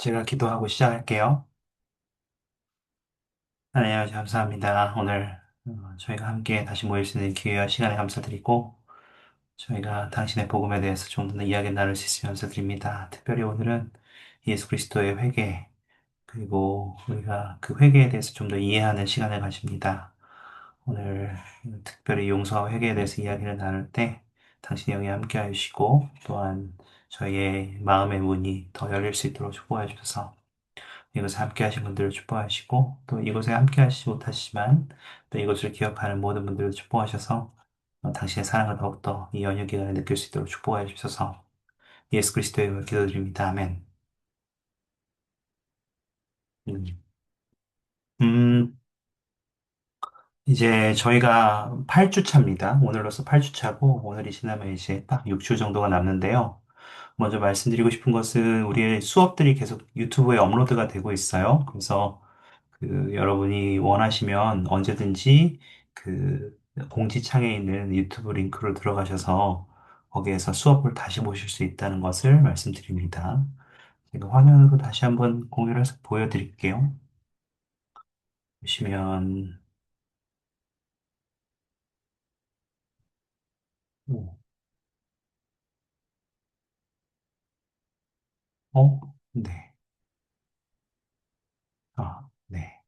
제가 기도하고 시작할게요. 하나님 아버지 감사합니다. 오늘 저희가 함께 다시 모일 수 있는 기회와 시간에 감사드리고 저희가 당신의 복음에 대해서 좀 더 이야기 나눌 수 있으면 감사드립니다. 특별히 오늘은 예수 그리스도의 회개 그리고 우리가 그 회개에 대해서 좀 더 이해하는 시간을 가집니다. 오늘 특별히 용서와 회개에 대해서 이야기를 나눌 때 당신의 영이 함께 해주시고 또한 저희의 마음의 문이 더 열릴 수 있도록 축복해 주셔서 이곳에 함께 하신 분들을 축복하시고, 또 이곳에 함께 하시지 못하시지만, 또 이곳을 기억하는 모든 분들을 축복하셔서, 당신의 사랑을 더욱더 이 연휴 기간에 느낄 수 있도록 축복하여 주셔서, 예수 그리스도의 이름으로 기도드립니다. 아멘. 음, 음, 이제 저희가 8주 차입니다. 오늘로서 8주 차고, 오늘이 지나면 이제 딱 6주 정도가 남는데요. 먼저 말씀드리고 싶은 것은 우리의 수업들이 계속 유튜브에 업로드가 되고 있어요. 그래서 여러분이 원하시면 언제든지 그 공지창에 있는 유튜브 링크로 들어가셔서 거기에서 수업을 다시 보실 수 있다는 것을 말씀드립니다. 제가 화면으로 다시 한번 공유를 해서 보여드릴게요. 보시면, 오, 네. 네.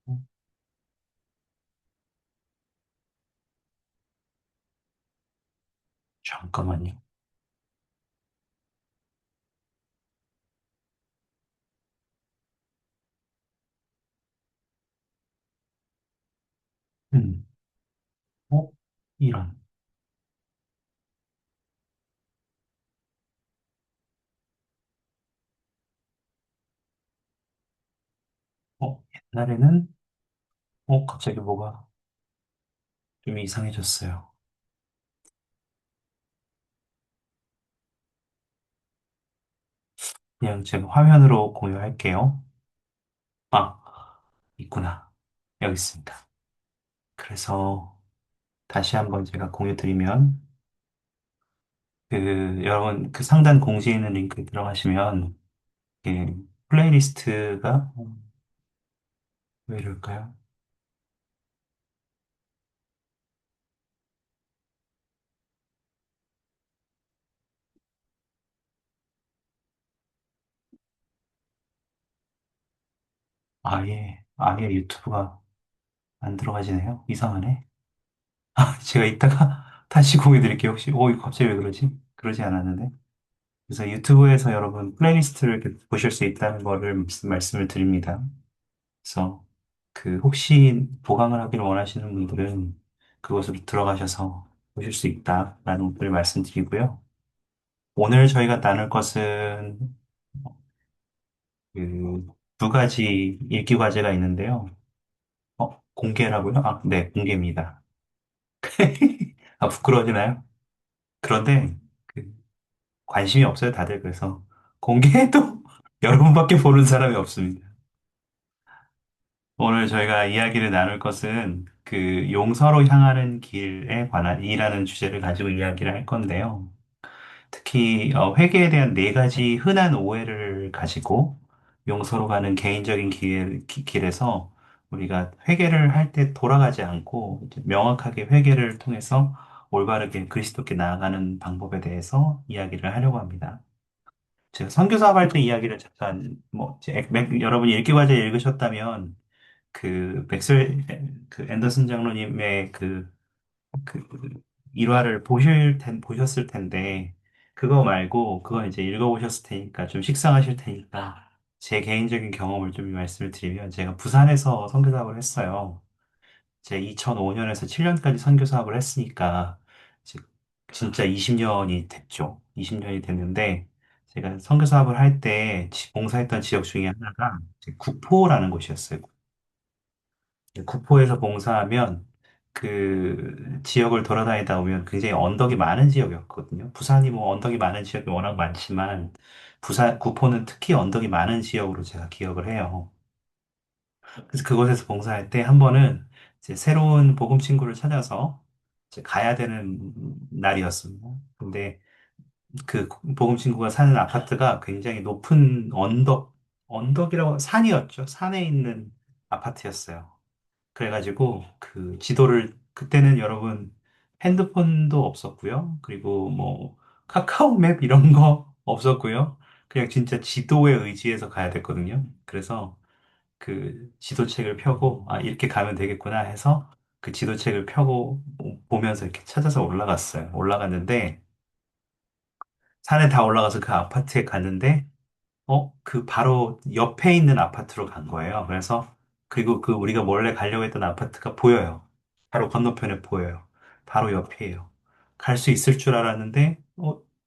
어, 잠깐만요. 음, 어, 이런. 옛날에는, 갑자기 뭐가 좀 이상해졌어요. 그냥 제가 화면으로 공유할게요. 아, 있구나. 여기 있습니다. 그래서 다시 한번 제가 공유 드리면, 여러분, 그 상단 공지에 있는 링크에 들어가시면, 이게 플레이리스트가, 왜 이럴까요? 아예 유튜브가 안 들어가지네요. 이상하네. 제가 이따가 다시 공유 드릴게요. 혹시, 이거 갑자기 왜 그러지? 그러지 않았는데. 그래서 유튜브에서 여러분 플레이리스트를 이렇게 보실 수 있다는 거를 말씀을 드립니다. 그래서 혹시 보강을 하기를 원하시는 분들은 그곳으로 들어가셔서 보실 수 있다라는 것을 말씀드리고요. 오늘 저희가 나눌 것은 그 두 가지 읽기 과제가 있는데요. 공개라고요? 네, 공개입니다. 부끄러워지나요? 그런데 그 관심이 없어요, 다들. 그래서 공개해도 여러분밖에 보는 사람이 없습니다. 오늘 저희가 이야기를 나눌 것은 용서로 향하는 길에 관한 이라는 주제를 가지고 이야기를 할 건데요. 특히 회개에 대한 네 가지 흔한 오해를 가지고 용서로 가는 개인적인 길에서 우리가 회개를 할 때 돌아가지 않고 이제 명확하게 회개를 통해서 올바르게 그리스도께 나아가는 방법에 대해서 이야기를 하려고 합니다. 제가 선교 사업할 때 이야기를 잠깐 여러분이 읽기 과제 읽으셨다면 맥스웰 앤더슨 장로님의 그 일화를 보셨을 텐데, 그거 말고, 그거 이제 읽어보셨을 테니까, 좀 식상하실 테니까, 제 개인적인 경험을 좀 말씀을 드리면, 제가 부산에서 선교 사업을 했어요. 제가 2005년에서 7년까지 선교 사업을 했으니까, 이제 진짜 20년이 됐죠. 20년이 됐는데, 제가 선교 사업을 할 때 봉사했던 지역 중에 하나가 이제 구포라는 곳이었어요. 구포에서 봉사하면 그 지역을 돌아다니다 보면 굉장히 언덕이 많은 지역이었거든요. 부산이 뭐 언덕이 많은 지역이 워낙 많지만 구포는 특히 언덕이 많은 지역으로 제가 기억을 해요. 그래서 그곳에서 봉사할 때 한 번은 이제 새로운 복음 친구를 찾아서 이제 가야 되는 날이었습니다. 근데 그 복음 친구가 사는 아파트가 굉장히 높은 언덕이라고 산이었죠. 산에 있는 아파트였어요. 그래가지고 그 지도를 그때는 여러분 핸드폰도 없었고요. 그리고 뭐 카카오 맵 이런 거 없었고요. 그냥 진짜 지도에 의지해서 가야 됐거든요. 그래서 그 지도책을 펴고 아 이렇게 가면 되겠구나 해서 그 지도책을 펴고 보면서 이렇게 찾아서 올라갔어요. 올라갔는데 산에 다 올라가서 그 아파트에 갔는데 그 바로 옆에 있는 아파트로 간 거예요. 그래서, 그리고 그 우리가 원래 가려고 했던 아파트가 보여요. 바로 건너편에 보여요. 바로 옆이에요. 갈 수 있을 줄 알았는데,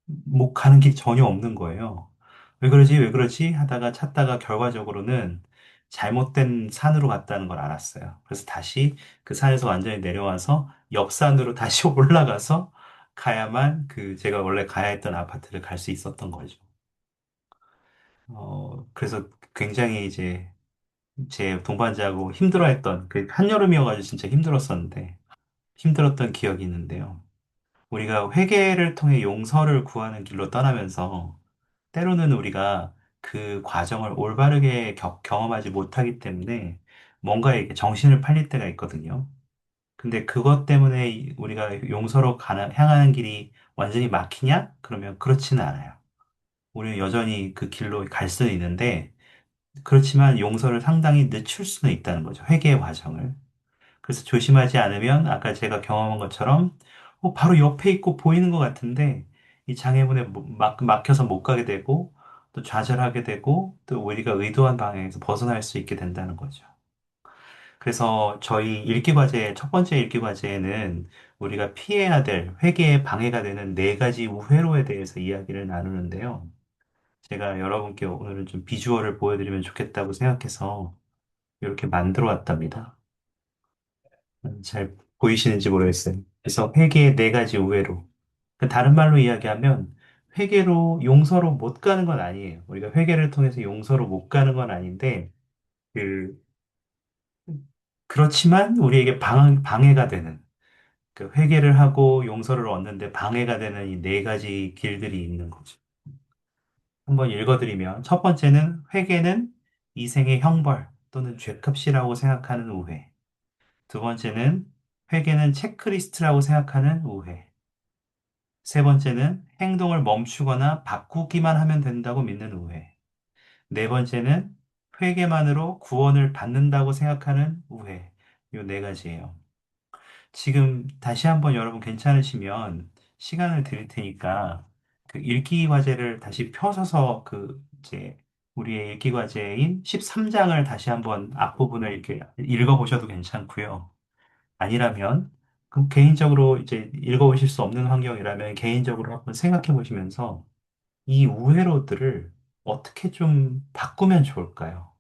못 가는 게 전혀 없는 거예요. 왜 그러지? 왜 그러지? 하다가 찾다가 결과적으로는 잘못된 산으로 갔다는 걸 알았어요. 그래서 다시 그 산에서 완전히 내려와서 옆산으로 다시 올라가서 가야만 그 제가 원래 가야 했던 아파트를 갈 수 있었던 거죠. 그래서 굉장히 이제 제 동반자하고 힘들어했던 그 한여름이어가지고 진짜 힘들었었는데 힘들었던 기억이 있는데요. 우리가 회개를 통해 용서를 구하는 길로 떠나면서 때로는 우리가 그 과정을 올바르게 경험하지 못하기 때문에 뭔가 이렇게 정신을 팔릴 때가 있거든요. 근데 그것 때문에 우리가 용서로 향하는 길이 완전히 막히냐? 그러면 그렇지는 않아요. 우리는 여전히 그 길로 갈 수는 있는데 그렇지만 용서를 상당히 늦출 수는 있다는 거죠. 회개의 과정을. 그래서 조심하지 않으면 아까 제가 경험한 것처럼 바로 옆에 있고 보이는 것 같은데 이 장애물에 막혀서 못 가게 되고 또 좌절하게 되고 또 우리가 의도한 방향에서 벗어날 수 있게 된다는 거죠. 그래서 저희 읽기 과제, 첫 번째 읽기 과제에는 우리가 피해야 될 회개에 방해가 되는 네 가지 우회로에 대해서 이야기를 나누는데요. 제가 여러분께 오늘은 좀 비주얼을 보여드리면 좋겠다고 생각해서 이렇게 만들어 왔답니다. 잘 보이시는지 모르겠어요. 그래서 회개의 네 가지 우회로. 그 다른 말로 이야기하면 회개로 용서로 못 가는 건 아니에요. 우리가 회개를 통해서 용서로 못 가는 건 아닌데 그 그렇지만 우리에게 방해가 되는 그 회개를 하고 용서를 얻는데 방해가 되는 이 네 가지 길들이 있는 거죠. 한번 읽어드리면 첫 번째는 회개는 이생의 형벌 또는 죄값이라고 생각하는 우회. 두 번째는 회개는 체크리스트라고 생각하는 우회. 세 번째는 행동을 멈추거나 바꾸기만 하면 된다고 믿는 우회. 네 번째는 회개만으로 구원을 받는다고 생각하는 우회. 요 네 가지예요. 지금 다시 한번 여러분 괜찮으시면 시간을 드릴 테니까 그 읽기 과제를 다시 펴서서 그 이제 우리의 읽기 과제인 13장을 다시 한번 앞부분을 이렇게 읽어보셔도 괜찮고요. 아니라면 그 개인적으로 이제 읽어보실 수 없는 환경이라면 개인적으로 한번 생각해 보시면서 이 우회로들을 어떻게 좀 바꾸면 좋을까요?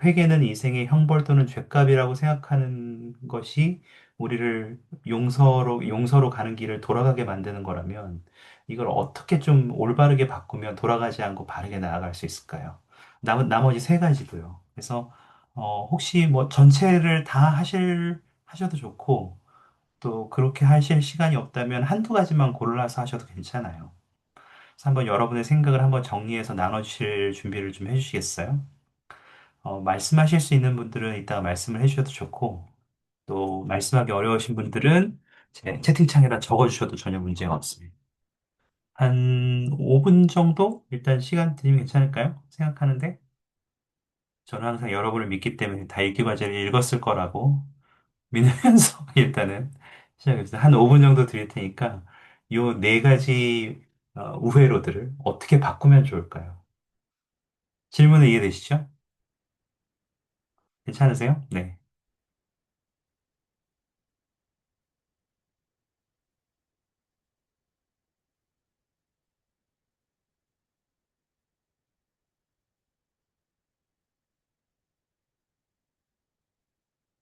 회개는 이생의 형벌 또는 죄값이라고 생각하는 것이 우리를 용서로 가는 길을 돌아가게 만드는 거라면 이걸 어떻게 좀 올바르게 바꾸면 돌아가지 않고 바르게 나아갈 수 있을까요? 나머지 세 가지고요. 그래서 혹시 뭐 전체를 다 하셔도 좋고 또 그렇게 하실 시간이 없다면 한두 가지만 골라서 하셔도 괜찮아요. 그래서 한번 여러분의 생각을 한번 정리해서 나눠주실 준비를 좀 해주시겠어요? 말씀하실 수 있는 분들은 이따가 말씀을 해주셔도 좋고, 또 말씀하기 어려우신 분들은 제 채팅창에다 적어주셔도 전혀 문제가 없습니다. 한 5분 정도? 일단 시간 드리면 괜찮을까요? 생각하는데, 저는 항상 여러분을 믿기 때문에 다 읽기 과제를 읽었을 거라고 믿으면서 일단은 시작해서 한 5분 정도 드릴 테니까, 요 네 가지 우회로들을 어떻게 바꾸면 좋을까요? 질문은 이해되시죠? 괜찮으세요? 네.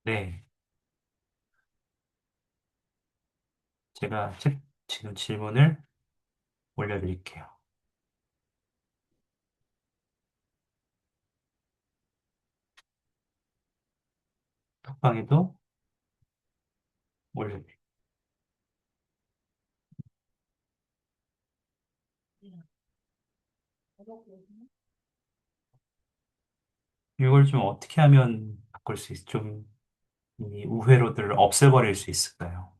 네. 제가 지금 질문을 올려드릴게요. 톡방에도 원래 이걸 좀 어떻게 하면 바꿀 수 있, 좀, 이 우회로들을 없애버릴 수 있을까요?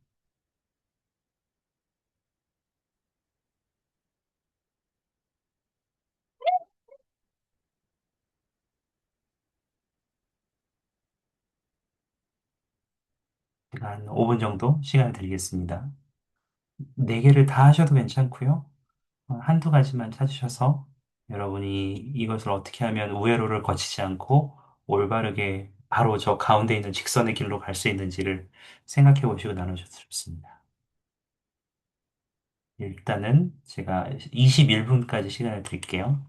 제가 한 5분 정도 시간을 드리겠습니다. 네 개를 다 하셔도 괜찮고요. 한두 가지만 찾으셔서 여러분이 이것을 어떻게 하면 우회로를 거치지 않고 올바르게 바로 저 가운데 있는 직선의 길로 갈 수 있는지를 생각해 보시고 나누셔도 좋습니다. 일단은 제가 21분까지 시간을 드릴게요.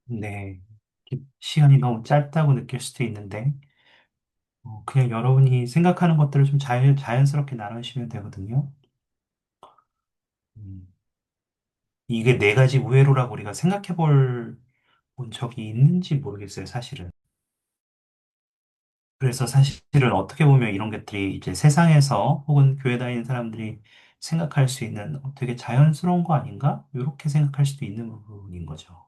네. 시간이 너무 짧다고 느낄 수도 있는데, 그냥 여러분이 생각하는 것들을 좀 자연스럽게 나누시면 되거든요. 음, 이게 네 가지 우회로라고 우리가 생각해 본 적이 있는지 모르겠어요, 사실은. 그래서 사실은 어떻게 보면 이런 것들이 이제 세상에서 혹은 교회 다니는 사람들이 생각할 수 있는 되게 자연스러운 거 아닌가? 이렇게 생각할 수도 있는 부분인 거죠.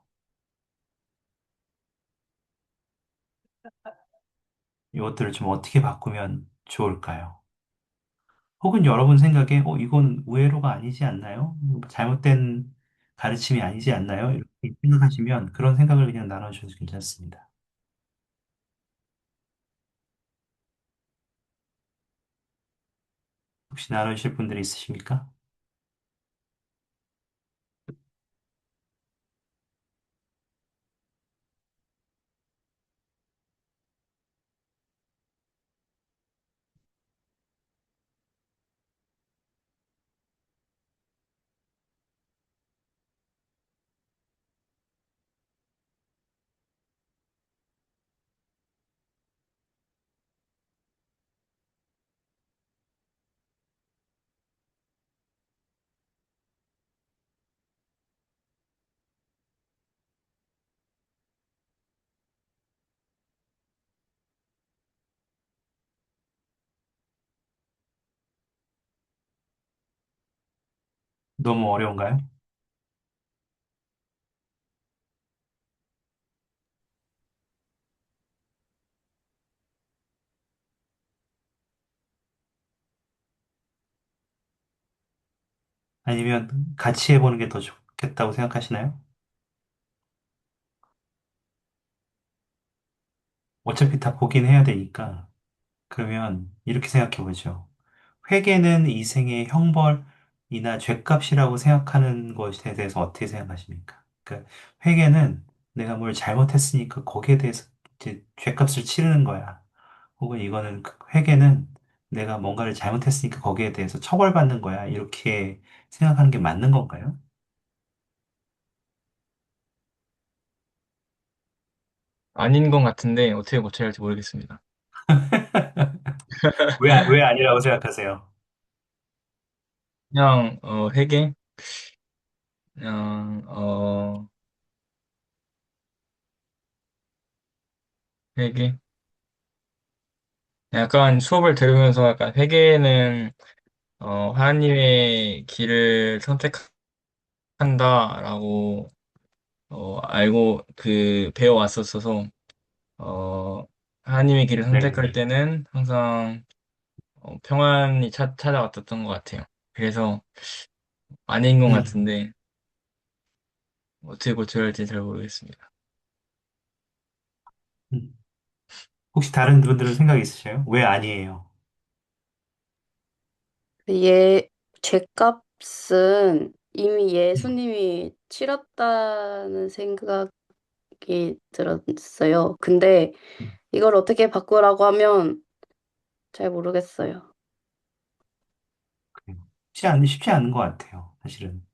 이것들을 좀 어떻게 바꾸면 좋을까요? 혹은 여러분 생각에, 이건 우회로가 아니지 않나요? 잘못된 가르침이 아니지 않나요? 이렇게 생각하시면 그런 생각을 그냥 나눠주셔도 괜찮습니다. 혹시 나눠주실 분들이 있으십니까? 너무 어려운가요? 아니면 같이 해보는 게 더 좋겠다고 생각하시나요? 어차피 다 보긴 해야 되니까. 그러면 이렇게 생각해 보죠. 회개는 이생의 형벌이나 죗값이라고 생각하는 것에 대해서 어떻게 생각하십니까? 그러니까 회개는 내가 뭘 잘못했으니까 거기에 대해서 이제 죗값을 치르는 거야. 혹은 이거는 회개는 내가 뭔가를 잘못했으니까 거기에 대해서 처벌받는 거야. 이렇게 생각하는 게 맞는 건가요? 아닌 것 같은데 어떻게 고쳐야 할지 모르겠습니다. 왜 아니라고 생각하세요? 그냥 회계, 그냥 회계. 약간 수업을 들으면서 약간 회계는 하나님의 길을 선택한다라고 알고 그 배워왔었어서 하나님의 길을 선택할 네네. 때는 항상 평안이 찾아왔었던 것 같아요. 그래서 아닌 것 음, 같은데 어떻게 고쳐야 할지 잘 모르겠습니다. 음. 혹시 다른 분들은 생각 있으세요? 왜 아니에요? 예, 죗값은 이미 음, 예수님이 치렀다는 생각이 들었어요. 근데 음. 이걸 어떻게 바꾸라고 하면 잘 모르겠어요. 그래요. 쉽지 않은 것 같아요. 사실은.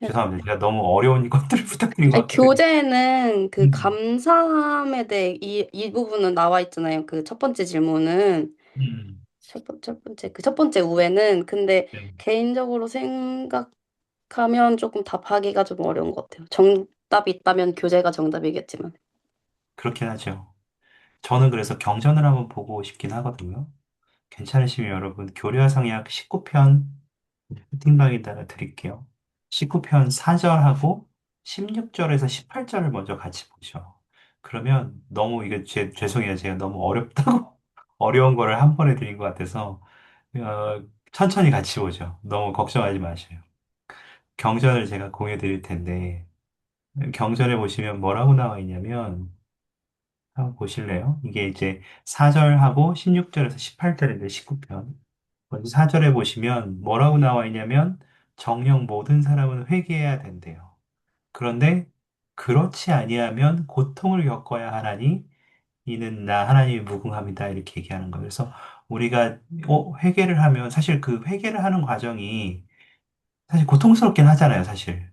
죄송합니다. 제가 너무 어려운 것들을 부탁드린 것 아니, 같아요. 교재에는 그 음, 감사함에 대해 이 부분은 나와 있잖아요. 그 첫 번째 질문은. 음, 첫 번째 우에는. 근데 네. 개인적으로 생각하면 조금 답하기가 좀 어려운 것 같아요. 정답이 있다면 교재가 정답이겠지만. 그렇긴 하죠. 저는 그래서 경전을 한번 보고 싶긴 하거든요. 괜찮으시면 여러분, 교류화성약 19편 채팅방에다가 드릴게요. 19편 4절하고 16절에서 18절을 먼저 같이 보죠. 그러면 너무 이게 죄송해요. 제가 너무 어렵다고 어려운 거를 한 번에 드린 것 같아서 천천히 같이 보죠. 너무 걱정하지 마세요. 경전을 제가 공유 드릴 텐데 경전에 보시면 뭐라고 나와 있냐면 한번 보실래요? 이게 이제 4절하고 16절에서 18절인데 19편. 먼저 4절에 보시면 뭐라고 나와 있냐면 정녕 모든 사람은 회개해야 된대요. 그런데 그렇지 아니하면 고통을 겪어야 하나니 이는 나 하나님이 무궁함이다 이렇게 얘기하는 거예요. 그래서 우리가 회개를 하면 사실 그 회개를 하는 과정이 사실 고통스럽긴 하잖아요, 사실.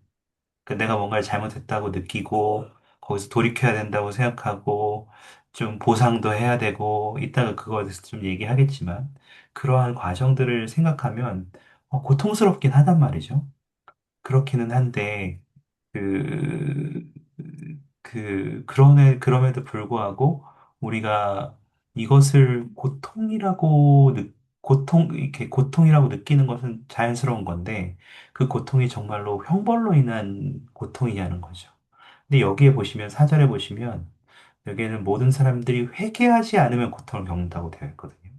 그 내가 뭔가를 잘못했다고 느끼고 거기서 돌이켜야 된다고 생각하고 좀 보상도 해야 되고 이따가 그거에 대해서 좀 얘기하겠지만 그러한 과정들을 생각하면 고통스럽긴 하단 말이죠. 그렇기는 한데 그, 그럼에도 불구하고 우리가 이것을 고통이라고 이렇게 고통이라고 느끼는 것은 자연스러운 건데, 그 고통이 정말로 형벌로 인한 고통이냐는 거죠. 근데 여기에 보시면, 사절에 보시면, 여기에는 모든 사람들이 회개하지 않으면 고통을 겪는다고 되어 있거든요.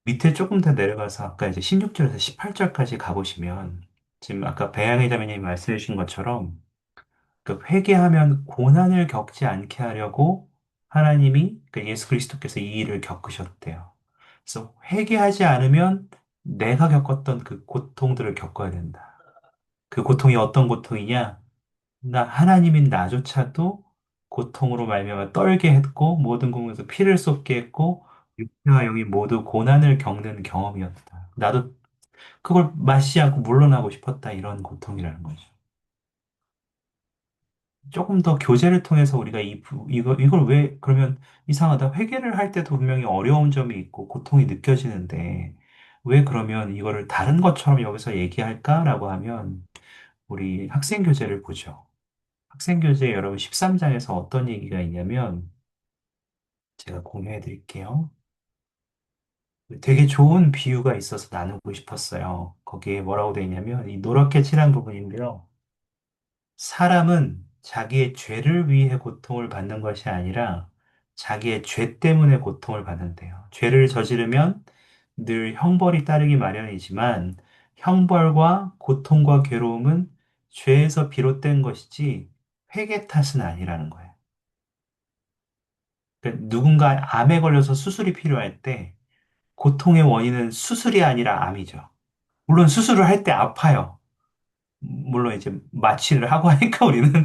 밑에 조금 더 내려가서 아까 이제 16절에서 18절까지 가보시면, 지금 아까 배양의 자매님이 말씀해 주신 것처럼, 그 회개하면 고난을 겪지 않게 하려고 하나님이, 그 예수 그리스도께서 이 일을 겪으셨대요. 그래서 회개하지 않으면 내가 겪었던 그 고통들을 겪어야 된다. 그 고통이 어떤 고통이냐? 나 하나님인 나조차도 고통으로 말미암아 떨게 했고 모든 공에서 피를 쏟게 했고 육체와 영이 모두 고난을 겪는 경험이었다. 나도 그걸 마시지 않고 물러나고 싶었다. 이런 고통이라는 거죠. 조금 더 교제를 통해서 우리가 이걸 왜, 그러면 이상하다. 회개를 할 때도 분명히 어려운 점이 있고 고통이 느껴지는데 왜 그러면 이거를 다른 것처럼 여기서 얘기할까라고 하면 우리 학생교제를 보죠. 학생교제 여러분 13장에서 어떤 얘기가 있냐면 제가 공유해 드릴게요. 되게 좋은 비유가 있어서 나누고 싶었어요. 거기에 뭐라고 돼 있냐면 이 노랗게 칠한 부분인데요. 사람은 자기의 죄를 위해 고통을 받는 것이 아니라 자기의 죄 때문에 고통을 받는데요. 죄를 저지르면 늘 형벌이 따르기 마련이지만 형벌과 고통과 괴로움은 죄에서 비롯된 것이지 회개 탓은 아니라는 거예요. 그러니까 누군가 암에 걸려서 수술이 필요할 때 고통의 원인은 수술이 아니라 암이죠. 물론 수술을 할 때 아파요. 물론 이제 마취를 하고 하니까 우리는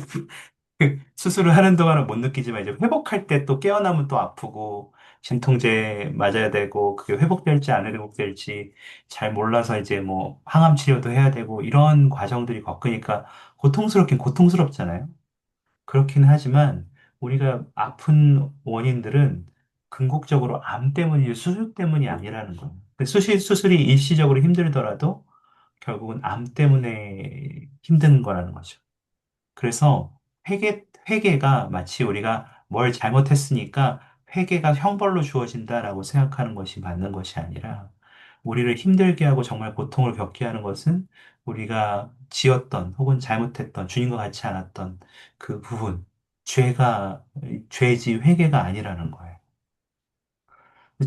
그 수술을 하는 동안은 못 느끼지만 이제 회복할 때 또 깨어나면 또 아프고 진통제 맞아야 되고 그게 회복될지 안 회복될지 잘 몰라서 이제 뭐 항암 치료도 해야 되고 이런 과정들이 겪으니까 고통스럽긴 고통스럽잖아요. 그렇긴 하지만 우리가 아픈 원인들은 궁극적으로 암 때문이 수술 때문이 아니라는 거예요. 그 수술이 일시적으로 힘들더라도 결국은 암 때문에 힘든 거라는 거죠. 그래서 회개가 마치 우리가 뭘 잘못했으니까 회개가 형벌로 주어진다라고 생각하는 것이 맞는 것이 아니라 우리를 힘들게 하고 정말 고통을 겪게 하는 것은 우리가 지었던 혹은 잘못했던 주님과 같이 않았던 그 부분, 죄지 회개가 아니라는 거예요.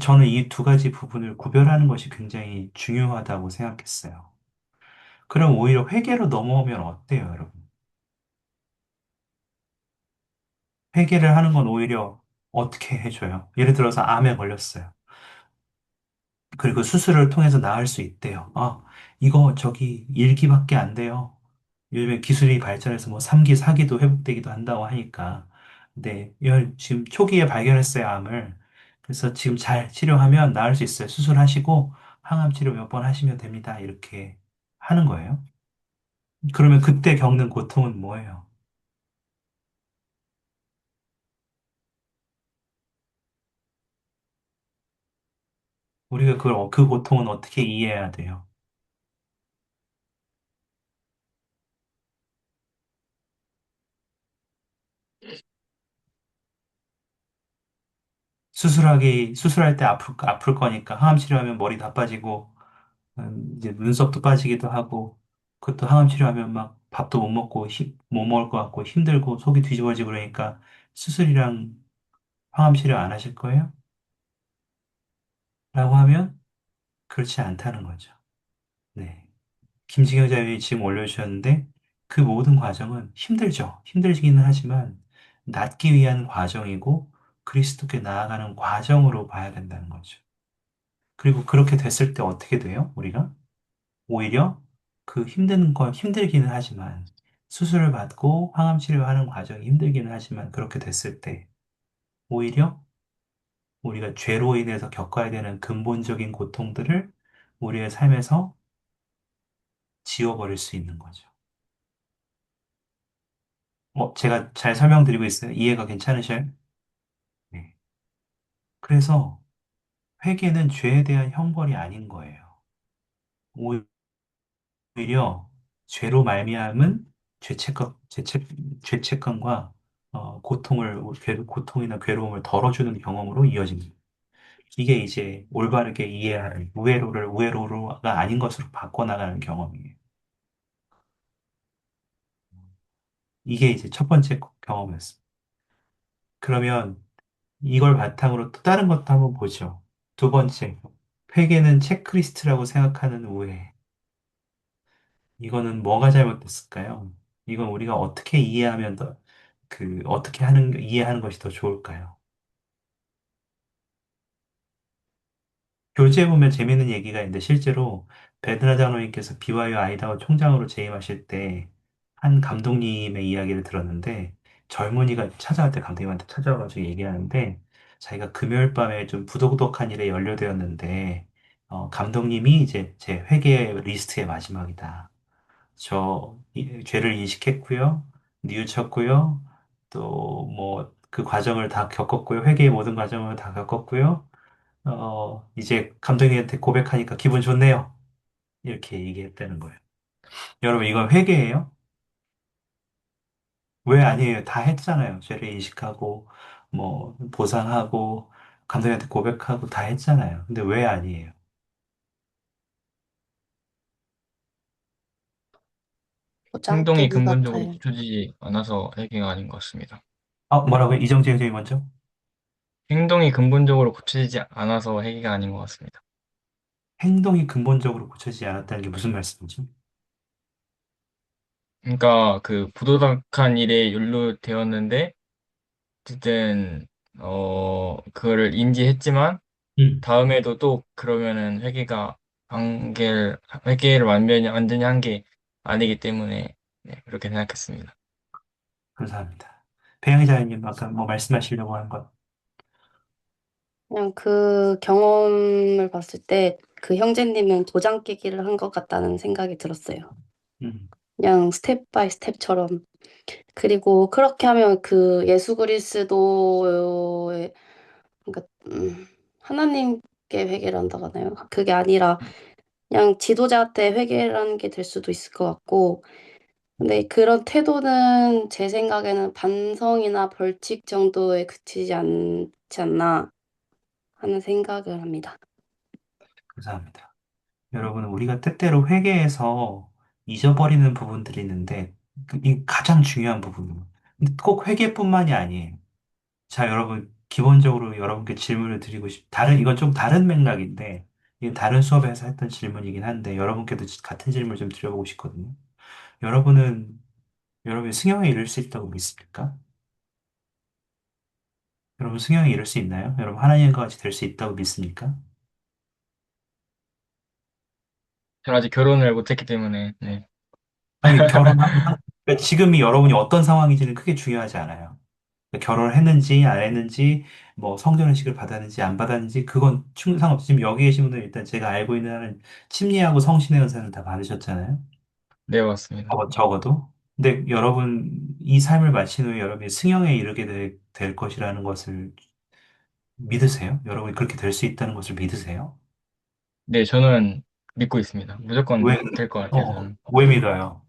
저는 이 두 가지 부분을 구별하는 것이 굉장히 중요하다고 생각했어요. 그럼 오히려 회개로 넘어오면 어때요, 여러분? 회개를 하는 건 오히려 어떻게 해줘요? 예를 들어서 암에 걸렸어요. 그리고 수술을 통해서 나을 수 있대요. 이거 저기 1기밖에 안 돼요. 요즘에 기술이 발전해서 뭐 3기, 4기도 회복되기도 한다고 하니까. 근데 지금 초기에 발견했어요, 암을. 그래서 지금 잘 치료하면 나을 수 있어요. 수술하시고 항암 치료 몇 번 하시면 됩니다. 이렇게 하는 거예요. 그러면 그때 겪는 고통은 뭐예요? 우리가 그 고통은 어떻게 이해해야 돼요? 수술할 때 아플 거니까 항암 치료하면 머리 다 빠지고, 이제 눈썹도 빠지기도 하고, 그것도 항암 치료하면 막 밥도 못 먹고, 못 먹을 것 같고, 힘들고, 속이 뒤집어지고 그러니까 수술이랑 항암 치료 안 하실 거예요? 라고 하면 그렇지 않다는 거죠. 네. 김진경 자님이 지금 올려주셨는데, 그 모든 과정은 힘들죠. 힘들기는 하지만, 낫기 위한 과정이고, 그리스도께 나아가는 과정으로 봐야 된다는 거죠. 그리고 그렇게 됐을 때 어떻게 돼요? 우리가? 오히려 그 힘든 건 힘들기는 하지만 수술을 받고 항암 치료하는 과정이 힘들기는 하지만 그렇게 됐을 때 오히려 우리가 죄로 인해서 겪어야 되는 근본적인 고통들을 우리의 삶에서 지워버릴 수 있는 거죠. 제가 잘 설명드리고 있어요. 이해가 괜찮으셔요? 네. 그래서 회개는 죄에 대한 형벌이 아닌 거예요. 오히려 죄로 말미암은 죄책감과 고통이나 괴로움을 덜어주는 경험으로 이어집니다. 이게 이제 올바르게 이해하는 우회로를 우회로가 아닌 것으로 바꿔나가는 경험이에요. 이게 이제 첫 번째 경험이었어요. 그러면 이걸 바탕으로 또 다른 것도 한번 보죠. 두 번째, 회계는 체크리스트라고 생각하는 오해. 이거는 뭐가 잘못됐을까요? 이건 우리가 어떻게 이해하면 더, 어떻게 이해하는 것이 더 좋을까요? 교재에 보면 재밌는 얘기가 있는데, 실제로 베드라자노님께서 BYU 아이다호 총장으로 재임하실 때, 한 감독님의 이야기를 들었는데, 젊은이가 찾아갈 때 감독님한테 찾아와가지고 얘기하는데, 자기가 금요일 밤에 좀 부도덕한 일에 연루되었는데, 감독님이 이제 제 회계 리스트의 마지막이다. 죄를 인식했고요. 뉘우쳤고요. 또 뭐 그 과정을 다 겪었고요. 회계의 모든 과정을 다 겪었고요. 이제 감독님한테 고백하니까 기분 좋네요. 이렇게 얘기했다는 거예요. 여러분, 이건 회계예요? 왜 아니에요? 다 했잖아요. 죄를 인식하고, 뭐, 보상하고, 감독님한테 고백하고 다 했잖아요. 근데 왜 아니에요? 행동이 보장깨기 근본적으로 같아요. 고쳐지지 않아서 회개가 아닌 것 같습니다. 뭐라고요? 이정재 형제님 먼저? 행동이 근본적으로 고쳐지지 않아서 회개가 아닌 것 같습니다. 행동이 근본적으로 고쳐지지 않았다는 게 무슨 말씀이죠? 그러니까 그 부도덕한 일에 연루되었는데 어쨌든 그거를 인지했지만 음. 다음에도 또 그러면은 회계를 완전히 한 게 아니기 때문에 네, 그렇게 생각했습니다. 감사합니다. 배영희 자매님, 아까 뭐 말씀하시려고 한 것. 그냥 그 경험을 봤을 때 그 형제님은 도장 깨기를 한 것 같다는 생각이 들었어요. 음, 그냥 스텝 바이 스텝처럼. 그리고 그렇게 하면 그 예수 그리스도의 그러니까 하나님께 회개를 한다고 하나요? 그게 아니라 그냥 지도자한테 회개를 하는 게 될 수도 있을 것 같고 근데 그런 태도는 제 생각에는 반성이나 벌칙 정도에 그치지 않지 않나 하는 생각을 합니다. 감사합니다. 여러분, 우리가 때때로 회계에서 잊어버리는 부분들이 있는데, 이 가장 중요한 부분이에요. 근데 꼭 회계뿐만이 아니에요. 자, 여러분, 기본적으로 여러분께 질문을 드리고 이건 좀 다른 맥락인데, 이건 다른 수업에서 했던 질문이긴 한데, 여러분께도 같은 질문을 좀 드려보고 싶거든요. 여러분은, 여러분이 승형에 이를 수 있다고 믿습니까? 여러분, 승형에 이를 수 있나요? 여러분, 하나님과 같이 될 수 있다고 믿습니까? 저는 아직 결혼을 못했기 때문에 네. 아니, 그러니까 지금이 여러분이 어떤 상황인지는 크게 중요하지 않아요. 그러니까 결혼을 했는지, 안 했는지, 뭐, 성전의식을 받았는지, 안 받았는지, 그건 상관없이 지금 여기 계신 분들 일단 제가 알고 있는 한은 침례하고 성신의 은사는 다 받으셨잖아요. 네, 맞습니다. 적어도. 근데 여러분, 이 삶을 마친 후에 여러분이 승형에 이르게 될 것이라는 것을 믿으세요? 여러분이 그렇게 될 수 있다는 것을 믿으세요? 네, 저는 믿고 있습니다. 왜, 무조건 될 것 같아요, 저는. 왜 믿어요?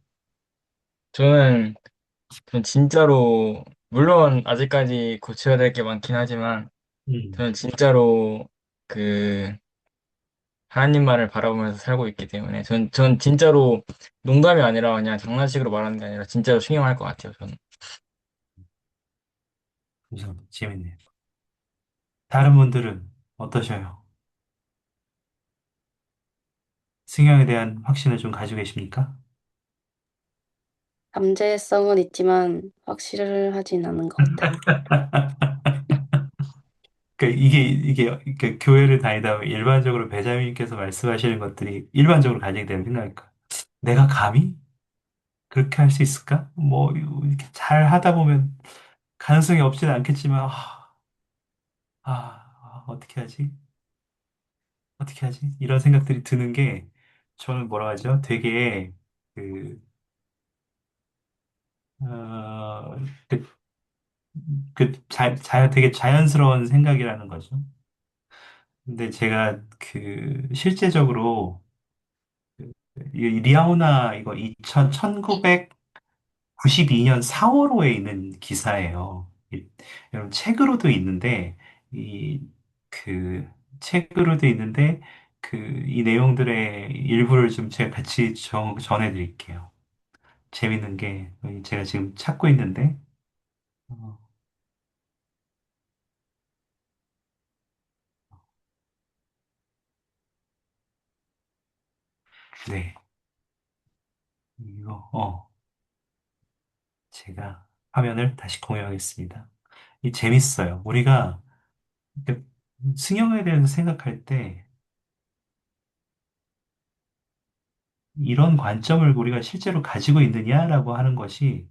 저는, 저는 진짜로, 물론 아직까지 고쳐야 될 게 많긴 하지만, 음, 저는 진짜로 그, 하나님 말을 바라보면서 살고 있기 때문에, 전 진짜로 농담이 아니라 그냥 장난식으로 말하는 게 아니라 진짜로 신경할 것 같아요, 저는. 감사합니다. 재밌네요. 다른 분들은 어떠셔요? 승형에 대한 확신을 좀 가지고 계십니까? 잠재성은 있지만 확실하진 않은 것 같아요. 이게 교회를 다니다 보면 일반적으로 배자매님께서 말씀하시는 것들이 일반적으로 가지게 되는 생각일까? 내가 감히 그렇게 할 수 있을까? 뭐, 이렇게 잘 하다 보면 가능성이 없지는 않겠지만, 어떻게 하지? 어떻게 하지? 이런 생각들이 드는 게 저는 뭐라 하죠? 되게 그, 어, 그, 되게 자연스러운 생각이라는 거죠. 근데 제가 실제적으로 이 리아오나 이거 1992년 4월호에 있는 기사예요. 여러분 책으로도 있는데 이 책으로도 있는데 그 이 내용들의 일부를 좀 제가 같이 전해드릴게요. 재밌는 게 제가 지금 찾고 있는데 어, 네 이거 제가 화면을 다시 공유하겠습니다. 이 재밌어요. 우리가 이렇게 승용에 대해서 생각할 때 이런 관점을 우리가 실제로 가지고 있느냐라고 하는 것이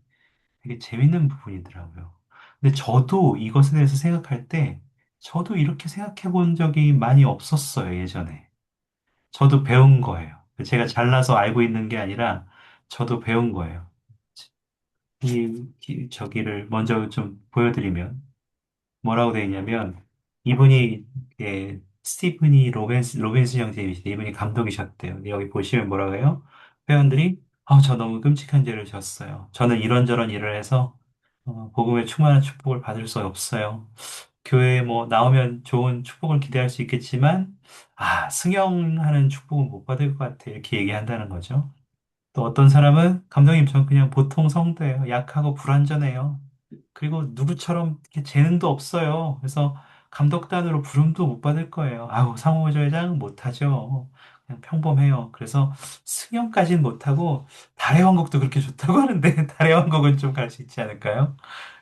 되게 재밌는 부분이더라고요. 근데 저도 이것에 대해서 생각할 때 저도 이렇게 생각해 본 적이 많이 없었어요, 예전에. 저도 배운 거예요. 제가 잘나서 알고 있는 게 아니라 저도 배운 거예요. 저기를 먼저 좀 보여드리면 뭐라고 되어 있냐면 이분이 스티브니 로빈스 형제이신데 이분이 감독이셨대요. 근데 여기 보시면 뭐라고 해요? 회원들이 저 너무 끔찍한 죄를 졌어요. 저는 이런저런 일을 해서 복음의 충만한 축복을 받을 수 없어요. 교회에 뭐 나오면 좋은 축복을 기대할 수 있겠지만 승영하는 축복은 못 받을 것 같아. 이렇게 얘기한다는 거죠. 또 어떤 사람은 감독님 전 그냥 보통 성도예요. 약하고 불완전해요. 그리고 누구처럼 이렇게 재능도 없어요. 그래서 감독단으로 부름도 못 받을 거예요. 아우 상호조회장 못하죠. 그냥 평범해요. 그래서 승연까지는 못하고 달의 왕국도 그렇게 좋다고 하는데 달의 왕국은 좀 갈 수 있지 않을까요?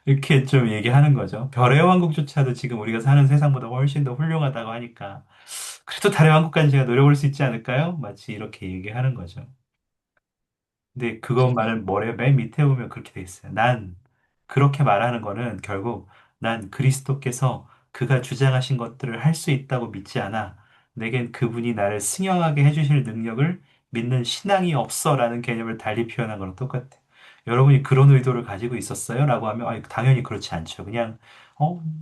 이렇게 좀 얘기하는 거죠. 별의 왕국조차도 지금 우리가 사는 세상보다 훨씬 더 훌륭하다고 하니까 그래도 달의 왕국까지 제가 노려볼 수 있지 않을까요? 마치 이렇게 얘기하는 거죠. 근데 그것 진짜 말은 뭐래요? 맨 밑에 보면 그렇게 돼 있어요. 난 그렇게 말하는 거는 결국 난 그리스도께서 그가 주장하신 것들을 할 수 있다고 믿지 않아. 내겐 그분이 나를 승용하게 해주실 능력을 믿는 신앙이 없어라는 개념을 달리 표현한 거랑 똑같아. 여러분이 그런 의도를 가지고 있었어요? 라고 하면 당연히 그렇지 않죠. 그냥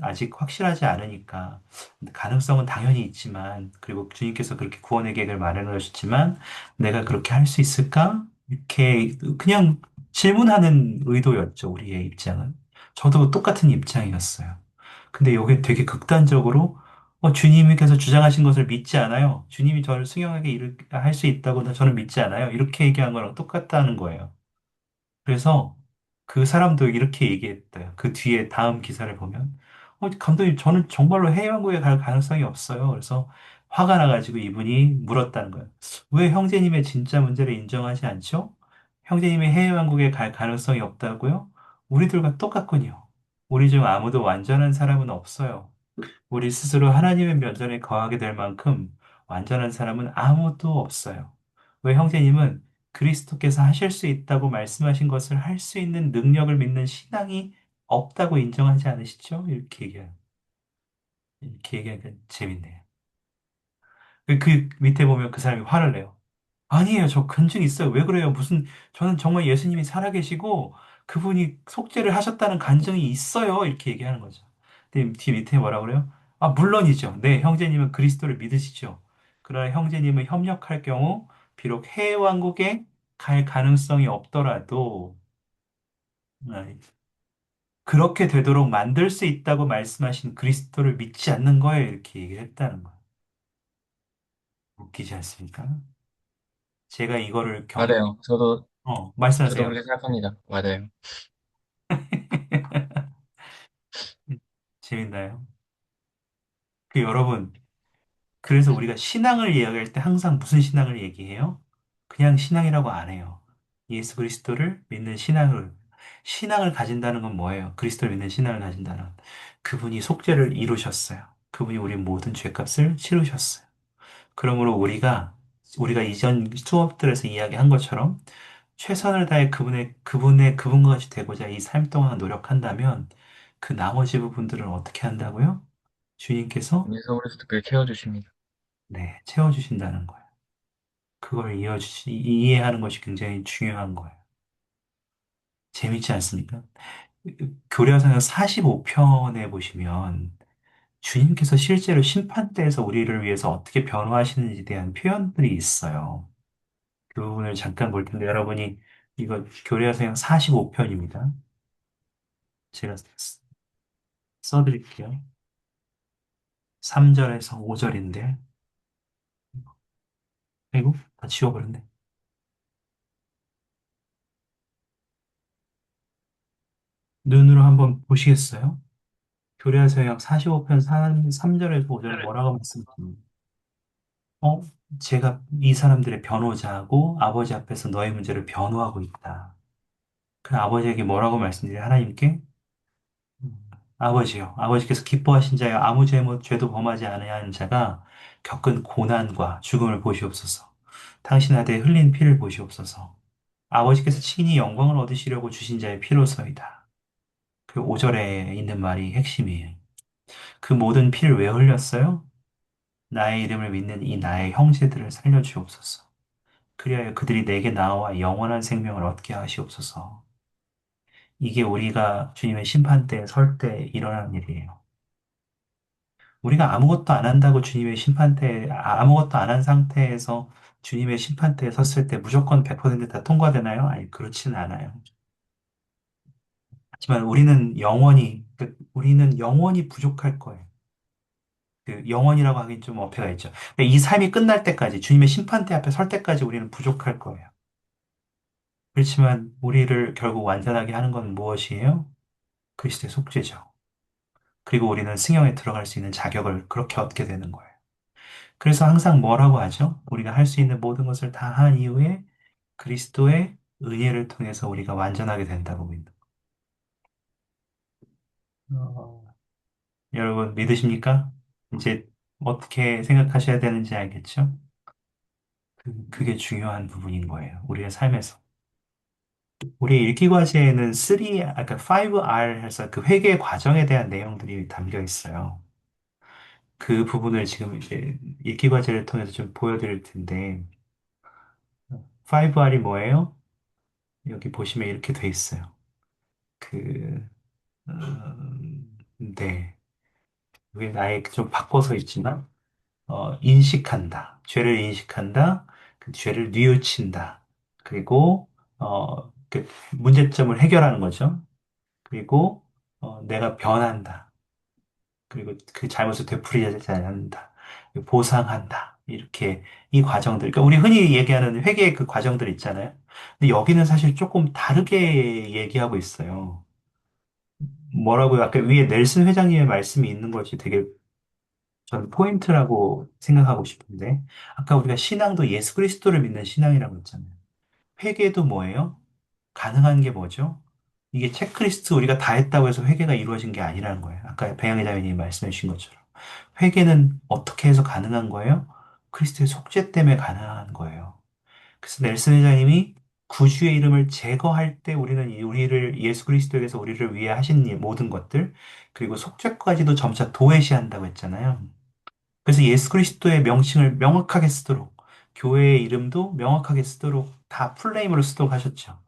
아직 확실하지 않으니까 가능성은 당연히 있지만 그리고 주님께서 그렇게 구원의 계획을 마련해 주셨지만 내가 그렇게 할 수 있을까? 이렇게 그냥 질문하는 의도였죠, 우리의 입장은. 저도 똑같은 입장이었어요. 근데 여기 되게 극단적으로 주님께서 주장하신 것을 믿지 않아요. 주님이 저를 승용하게 할 수 있다고 저는 믿지 않아요. 이렇게 얘기한 거랑 똑같다는 거예요. 그래서 그 사람도 이렇게 얘기했대요. 그 뒤에 다음 기사를 보면, 감독님, 저는 정말로 해외왕국에 갈 가능성이 없어요. 그래서 화가 나가지고 이분이 물었다는 거예요. 왜 형제님의 진짜 문제를 인정하지 않죠? 형제님이 해외왕국에 갈 가능성이 없다고요? 우리들과 똑같군요. 우리 중 아무도 완전한 사람은 없어요. 우리 스스로 하나님의 면전에 거하게 될 만큼 완전한 사람은 아무도 없어요. 왜 형제님은 그리스도께서 하실 수 있다고 말씀하신 것을 할 수 있는 능력을 믿는 신앙이 없다고 인정하지 않으시죠? 이렇게 얘기하니까 재밌네요. 그 밑에 보면 그 사람이 화를 내요. 아니에요. 저 근증 있어요. 왜 그래요? 저는 정말 예수님이 살아계시고 그분이 속죄를 하셨다는 간증이 있어요. 이렇게 얘기하는 거죠. 근데 뒤 밑에 뭐라 그래요? 물론이죠. 네, 형제님은 그리스도를 믿으시죠. 그러나 형제님은 협력할 경우 비록 해왕국에 갈 가능성이 없더라도 아, 그렇게 되도록 만들 수 있다고 말씀하신 그리스도를 믿지 않는 거예요. 이렇게 얘기를 했다는 거예요. 웃기지 않습니까? 제가 이거를 맞아요. 저도 말씀하세요. 그렇게 생각합니다. 맞아요. 재밌나요? 여러분, 그래서 우리가 신앙을 이야기할 때 항상 무슨 신앙을 얘기해요? 그냥 신앙이라고 안 해요. 예수 그리스도를 믿는 신앙을 가진다는 건 뭐예요? 그리스도를 믿는 신앙을 가진다는 그분이 속죄를 이루셨어요. 그분이 우리 모든 죄값을 치르셨어요. 그러므로 우리가 이전 수업들에서 이야기한 것처럼 최선을 다해 그분과 같이 되고자 이 삶 동안 노력한다면 그 나머지 부분들은 어떻게 한다고요? 주님께서 예수 그리스도께 채워주십니다. 네, 채워주신다는 거예요. 그걸 이해하는 것이 굉장히 중요한 거예요. 재밌지 않습니까? 교례서는 45편에 보시면 주님께서 실제로 심판대에서 우리를 위해서 어떻게 변호하시는지에 대한 표현들이 있어요. 그 부분을 잠깐 볼 텐데 여러분이 이거 교례서는 45편입니다. 제가 써드릴게요. 3절에서 5절인데, 아이고, 다 지워버렸네. 눈으로 한번 보시겠어요? 교례서 약 45편 3절에서 5절에 뭐라고 말씀드립니까? 어? 제가 이 사람들의 변호자하고 아버지 앞에서 너의 문제를 변호하고 있다. 그 아버지에게 뭐라고 말씀드려요? 하나님께 아버지요. 아버지께서 기뻐하신 자여 아무 죄도 범하지 아니한 자가 겪은 고난과 죽음을 보시옵소서. 당신 아들의 흘린 피를 보시옵소서. 아버지께서 친히 영광을 얻으시려고 주신 자의 피로서이다. 그 5절에 있는 말이 핵심이에요. 그 모든 피를 왜 흘렸어요? 나의 이름을 믿는 이 나의 형제들을 살려주옵소서. 그리하여 그들이 내게 나와 영원한 생명을 얻게 하시옵소서. 이게 우리가 주님의 심판대에 설 때 일어나는 일이에요. 우리가 아무것도 안 한다고 주님의 심판대에, 아무것도 안 한 상태에서 주님의 심판대에 섰을 때 무조건 100%다 통과되나요? 아니, 그렇지는 않아요. 하지만 우리는 영원히 부족할 거예요. 그 영원이라고 하긴 좀 어폐가 있죠. 근데 이 삶이 끝날 때까지, 주님의 심판대 앞에 설 때까지 우리는 부족할 거예요. 그렇지만 우리를 결국 완전하게 하는 건 무엇이에요? 그리스도의 속죄죠. 그리고 우리는 승형에 들어갈 수 있는 자격을 그렇게 얻게 되는 거예요. 그래서 항상 뭐라고 하죠? 우리가 할 수 있는 모든 것을 다 한 이후에 그리스도의 은혜를 통해서 우리가 완전하게 된다고 믿는. 어, 여러분 믿으십니까? 이제 어떻게 생각하셔야 되는지 알겠죠? 그게 중요한 부분인 거예요. 우리의 삶에서. 우리 읽기 과제에는 5R 해서 그 회개 과정에 대한 내용들이 담겨 있어요. 그 부분을 지금 이제 읽기 과제를 통해서 좀 보여드릴 텐데, 5R이 뭐예요? 여기 보시면 이렇게 돼 있어요. 그, 네. 이게 나의 좀 바꿔서 있지만, 인식한다. 죄를 인식한다. 그 죄를 뉘우친다. 그리고, 그 문제점을 해결하는 거죠. 그리고, 내가 변한다. 그리고 그 잘못을 되풀이하지 않는다. 보상한다. 이렇게 이 과정들. 그러니까 우리 흔히 얘기하는 회개의 그 과정들 있잖아요. 근데 여기는 사실 조금 다르게 얘기하고 있어요. 뭐라고요? 아까 위에 넬슨 회장님의 말씀이 있는 것이 되게 저는 포인트라고 생각하고 싶은데, 아까 우리가 신앙도 예수 그리스도를 믿는 신앙이라고 했잖아요. 회개도 뭐예요? 가능한 게 뭐죠? 이게 체크리스트 우리가 다 했다고 해서 회개가 이루어진 게 아니라는 거예요. 아까 배영희 자매님이 말씀해 주신 것처럼. 회개는 어떻게 해서 가능한 거예요? 그리스도의 속죄 때문에 가능한 거예요. 그래서 넬슨 회장님이 구주의 이름을 제거할 때 우리는 우리를 예수 그리스도에게서 우리를 위해 하신 모든 것들 그리고 속죄까지도 점차 도외시한다고 했잖아요. 그래서 예수 그리스도의 명칭을 명확하게 쓰도록 교회의 이름도 명확하게 쓰도록 다 풀네임으로 쓰도록 하셨죠.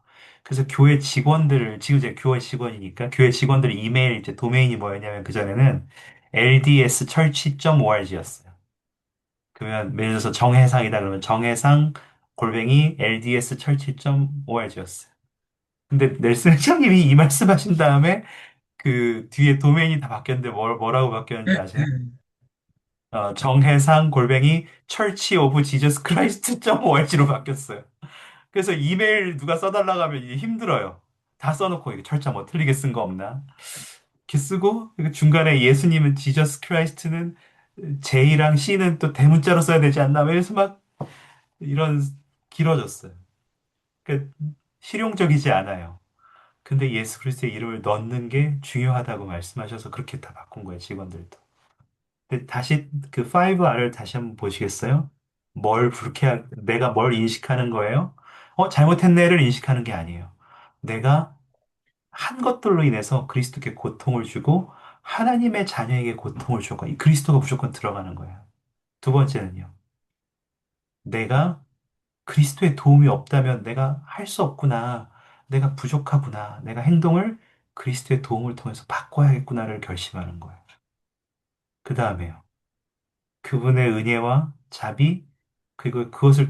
그래서 교회 직원들을 지금 이제 교회 직원이니까 교회 직원들 이메일 이제 도메인이 뭐였냐면 그전에는 ldschurch.org였어요. 그러면 예를 들어서 정해상이다 그러면 정해상 골뱅이 ldschurch.org였어요. 근데 넬슨 회장님이 이 말씀하신 다음에 그 뒤에 도메인이 다 바뀌었는데 뭐라고 바뀌었는지 아세요? 정해상 골뱅이 church of Jesus Christ.org로 바뀌었어요. 그래서 이메일 누가 써달라고 하면 이게 힘들어요. 다 써놓고 이게 철자 뭐 틀리게 쓴 거 없나? 이렇게 쓰고 그 중간에 예수님은 지저스 크라이스트는 J랑 C는 또 대문자로 써야 되지 않나? 그래서 막 이런 길어졌어요. 그러니까 실용적이지 않아요. 근데 예수 그리스도의 이름을 넣는 게 중요하다고 말씀하셔서 그렇게 다 바꾼 거예요, 직원들도. 근데 다시 그 5R을 다시 한번 보시겠어요? 내가 뭘 인식하는 거예요? 잘못했네를 인식하는 게 아니에요. 내가 한 것들로 인해서 그리스도께 고통을 주고 하나님의 자녀에게 고통을 줬고 이 그리스도가 무조건 들어가는 거예요. 두 번째는요. 내가 그리스도의 도움이 없다면 내가 할 수 없구나. 내가 부족하구나. 내가 행동을 그리스도의 도움을 통해서 바꿔야겠구나를 결심하는 거예요. 그 다음에요. 그분의 은혜와 자비, 그리고 그것을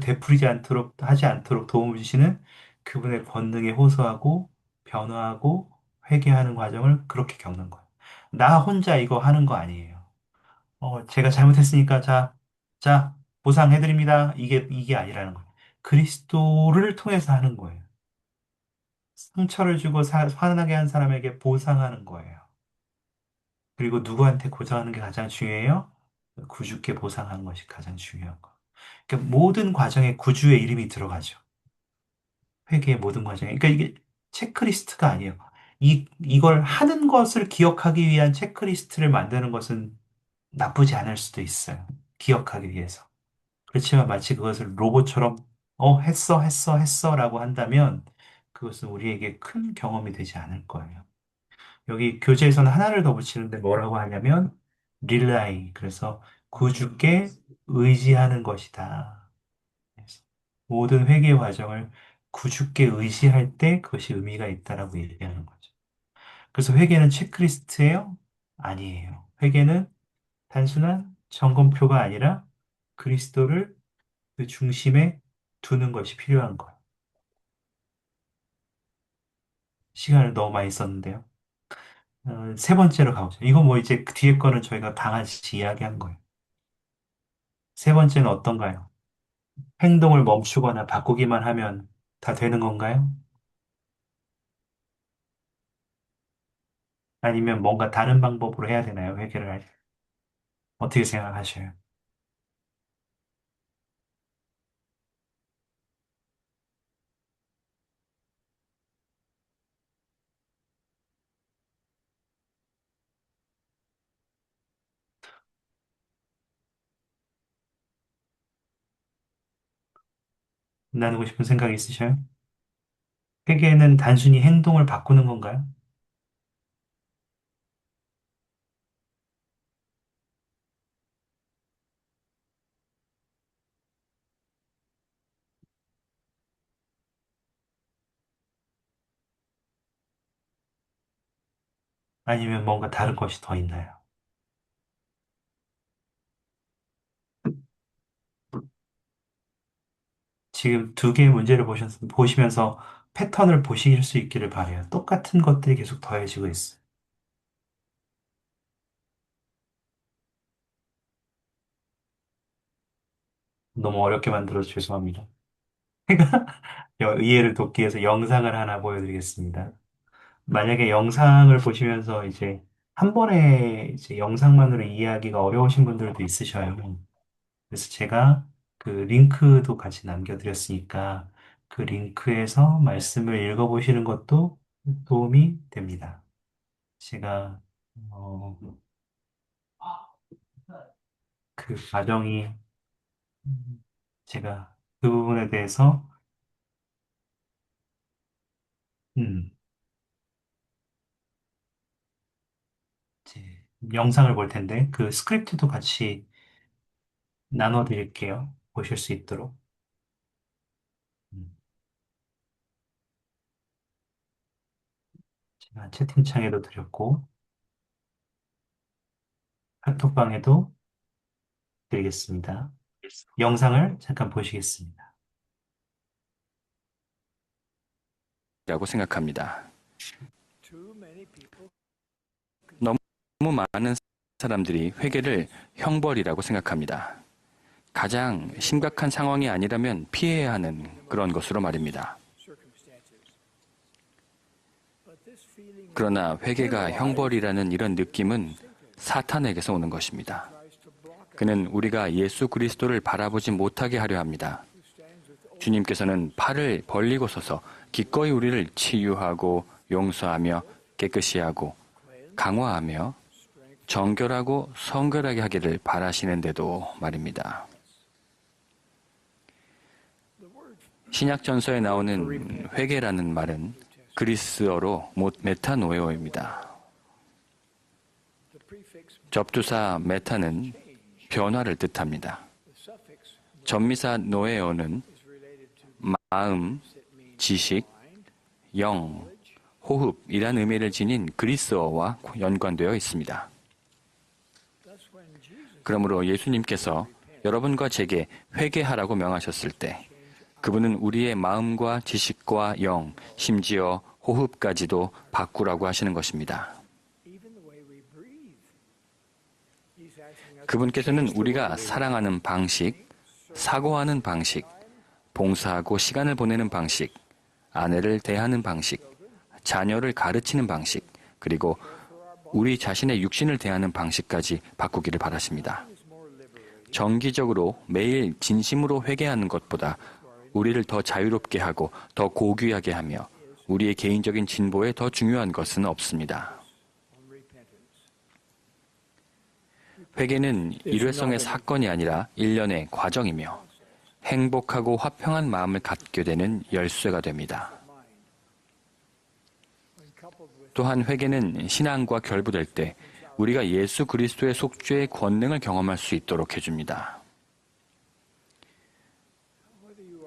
하지 않도록 도움을 주시는 그분의 권능에 호소하고 변화하고 회개하는 과정을 그렇게 겪는 거예요. 나 혼자 이거 하는 거 아니에요. 제가 잘못했으니까 자, 보상해드립니다. 이게 아니라는 거예요. 그리스도를 통해서 하는 거예요. 상처를 주고 화나게 한 사람에게 보상하는 거예요. 그리고 누구한테 보상하는 게 가장 중요해요? 구주께 보상하는 것이 가장 중요한 거. 그러니까 모든 과정에 구주의 이름이 들어가죠. 회개의 모든 과정에. 그러니까 이게 체크리스트가 아니에요. 이걸 하는 것을 기억하기 위한 체크리스트를 만드는 것은 나쁘지 않을 수도 있어요. 기억하기 위해서. 그렇지만 마치 그것을 로봇처럼, 했어 라고 한다면 그것은 우리에게 큰 경험이 되지 않을 거예요. 여기 교재에서는 하나를 더 붙이는데 뭐라고 하냐면, rely. 그래서 구주께 의지하는 것이다. 그래서 모든 회개 과정을 구주께 의지할 때 그것이 의미가 있다라고 얘기하는 거죠. 그래서 회개는 체크리스트예요? 아니에요. 회개는 단순한 점검표가 아니라 그리스도를 그 중심에 두는 것이 필요한 거예요. 시간을 너무 많이 썼는데요. 세 번째로 가보죠. 이거 뭐 이제 그 뒤에 거는 저희가 다 같이 이야기한 거예요. 세 번째는 어떤가요? 행동을 멈추거나 바꾸기만 하면 다 되는 건가요? 아니면 뭔가 다른 방법으로 해야 되나요? 회개를 할 때. 어떻게 생각하셔요? 나누고 싶은 생각이 있으셔요? 회개는 단순히 행동을 바꾸는 건가요? 아니면 뭔가 다른 것이 더 있나요? 지금 두 개의 문제를 보시면서 패턴을 보실 수 있기를 바래요. 똑같은 것들이 계속 더해지고 있어요. 너무 어렵게 만들어서 죄송합니다. 이해를 돕기 위해서 영상을 하나 보여드리겠습니다. 만약에 영상을 보시면서 이제 한 번에 이제 영상만으로 이해하기가 어려우신 분들도 있으셔요. 그래서 제가 그 링크도 같이 남겨드렸으니까 그 링크에서 말씀을 읽어보시는 것도 도움이 됩니다. 제가 어, 그 과정이 제가 그 부분에 대해서 음, 이제 영상을 볼 텐데 그 스크립트도 같이 나눠드릴게요. 보실 수 있도록. 음, 제가 채팅창에도 드렸고 카톡방에도 드리겠습니다. 영상을 잠깐 보시겠습니다. 라고 생각합니다. 너무 많은 사람들이 회개를 형벌이라고 생각합니다. 가장 심각한 상황이 아니라면 피해야 하는 그런 것으로 말입니다. 그러나 회개가 형벌이라는 이런 느낌은 사탄에게서 오는 것입니다. 그는 우리가 예수 그리스도를 바라보지 못하게 하려 합니다. 주님께서는 팔을 벌리고 서서 기꺼이 우리를 치유하고 용서하며 깨끗이 하고 강화하며 정결하고 성결하게 하기를 바라시는데도 말입니다. 신약전서에 나오는 회개라는 말은 그리스어로 메타노에오입니다. 접두사 메타는 변화를 뜻합니다. 전미사 노에오는 마음, 지식, 영, 호흡이란 의미를 지닌 그리스어와 연관되어 있습니다. 그러므로 예수님께서 여러분과 제게 회개하라고 명하셨을 때 그분은 우리의 마음과 지식과 영, 심지어 호흡까지도 바꾸라고 하시는 것입니다. 그분께서는 우리가 사랑하는 방식, 사고하는 방식, 봉사하고 시간을 보내는 방식, 아내를 대하는 방식, 자녀를 가르치는 방식, 그리고 우리 자신의 육신을 대하는 방식까지 바꾸기를 바라십니다. 정기적으로 매일 진심으로 회개하는 것보다 우리를 더 자유롭게 하고 더 고귀하게 하며 우리의 개인적인 진보에 더 중요한 것은 없습니다. 회개는 일회성의 사건이 아니라 일련의 과정이며 행복하고 화평한 마음을 갖게 되는 열쇠가 됩니다. 또한 회개는 신앙과 결부될 때 우리가 예수 그리스도의 속죄의 권능을 경험할 수 있도록 해줍니다.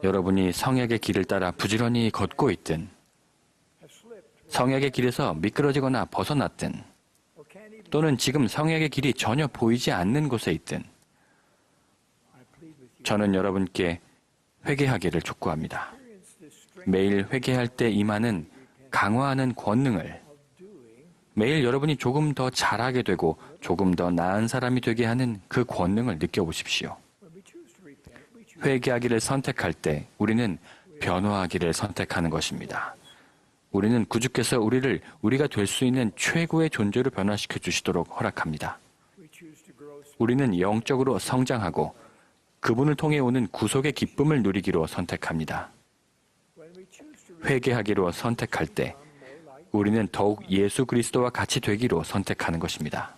여러분이 성약의 길을 따라 부지런히 걷고 있든 성약의 길에서 미끄러지거나 벗어났든 또는 지금 성약의 길이 전혀 보이지 않는 곳에 있든 저는 여러분께 회개하기를 촉구합니다. 매일 회개할 때 임하는 강화하는 권능을 매일 여러분이 조금 더 잘하게 되고 조금 더 나은 사람이 되게 하는 그 권능을 느껴보십시오. 회개하기를 선택할 때 우리는 변화하기를 선택하는 것입니다. 우리는 구주께서 우리를 우리가 될 수 있는 최고의 존재로 변화시켜 주시도록 허락합니다. 우리는 영적으로 성장하고 그분을 통해 오는 구속의 기쁨을 누리기로 선택합니다. 회개하기로 선택할 때 우리는 더욱 예수 그리스도와 같이 되기로 선택하는 것입니다.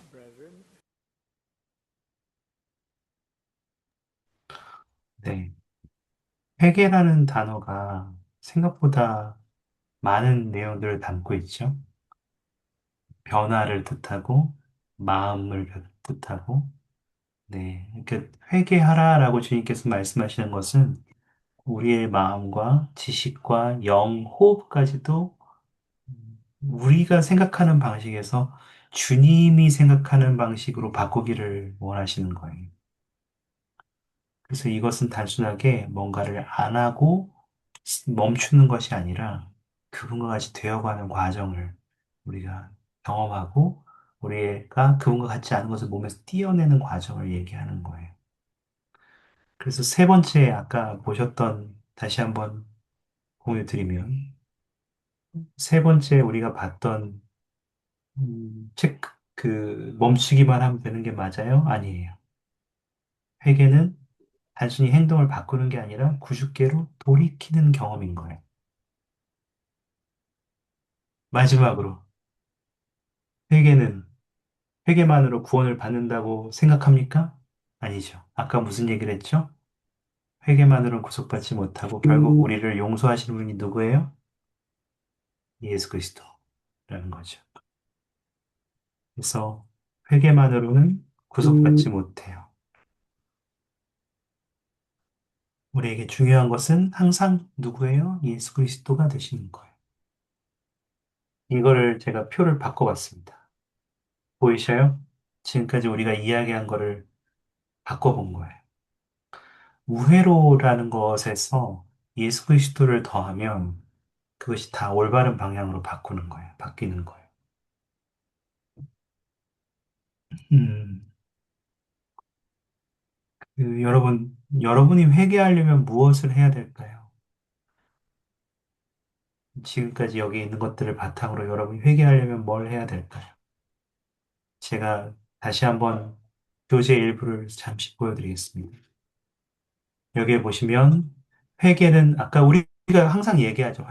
네. 회개라는 단어가 생각보다 많은 내용들을 담고 있죠. 변화를 뜻하고, 마음을 뜻하고, 네. 이렇게 회개하라라고 주님께서 말씀하시는 것은 우리의 마음과 지식과 영, 호흡까지도 우리가 생각하는 방식에서 주님이 생각하는 방식으로 바꾸기를 원하시는 거예요. 그래서 이것은 단순하게 뭔가를 안 하고 멈추는 것이 아니라 그분과 같이 되어가는 과정을 우리가 경험하고 우리가 그분과 같지 않은 것을 몸에서 띄어내는 과정을 얘기하는 거예요. 그래서 세 번째 아까 보셨던 다시 한번 공유 드리면 세 번째 우리가 봤던 그 멈추기만 하면 되는 게 맞아요? 아니에요. 회개는 단순히 행동을 바꾸는 게 아니라 구주께로 돌이키는 경험인 거예요. 마지막으로 회개는 회개만으로 구원을 받는다고 생각합니까? 아니죠. 아까 무슨 얘기를 했죠? 회개만으로는 구속받지 못하고 결국 우리를 용서하시는 분이 누구예요? 예수 그리스도라는 거죠. 그래서 회개만으로는 구속받지 못해요. 우리에게 중요한 것은 항상 누구예요? 예수 그리스도가 되시는 거예요. 이거를 제가 표를 바꿔봤습니다. 보이셔요? 지금까지 우리가 이야기한 거를 바꿔본 거예요. 우회로라는 것에서 예수 그리스도를 더하면 그것이 다 올바른 방향으로 바꾸는 거예요. 바뀌는 거예요. 음, 여러분이 회개하려면 무엇을 해야 될까요? 지금까지 여기 있는 것들을 바탕으로 여러분이 회개하려면 뭘 해야 될까요? 제가 다시 한번 교재 일부를 잠시 보여드리겠습니다. 여기에 보시면 회개는 아까 우리가 항상 얘기하죠.